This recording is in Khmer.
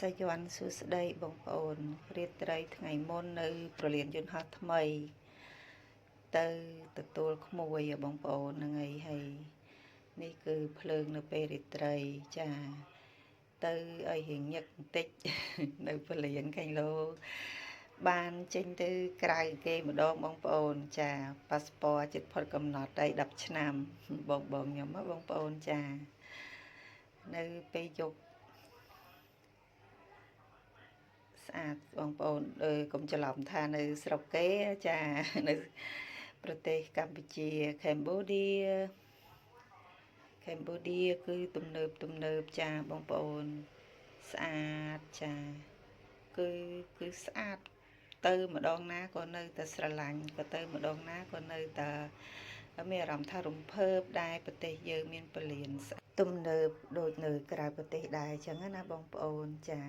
សាយ័ន្តសួស្តីបងប្អូនរាត្រីថ្ងៃមុននៅប្រលានយន្តហោះថ្មីទៅទទួលក្មួយបងប្អូនហ្នឹងហើយនេះគឺភ្លើងនៅពេលរាត្រីចាទៅឲ្យរៀងញឹកបន្តិចនៅប្រលានកាញ់ឡូបានចេញទៅក្រៅគេម្ដងបងប្អូនចាប៉ាសពតជិតផុតកំណត់ហើយ10ឆ្នាំបងខ្ញុំបងប្អូនចានៅពេលយប់ស្អាតបងប្អូនកុំច្រឡំថានៅស្រុកគេចានៅប្រទេសកម្ពុជាកម្ពុជាគឺទំនើបចាបងប្អូនស្អាតចាគឺស្អាតទៅម្ដងណាក៏នៅតែស្រឡាញ់ក៏ទៅម្ដងណាក៏នៅតែមានអារម្មណ៍ថារំភើបដែរប្រទេសយើងមានពលានទំនើបដូចនៅក្រៅប្រទេសដែរអញ្ចឹងណាបងប្អូនចា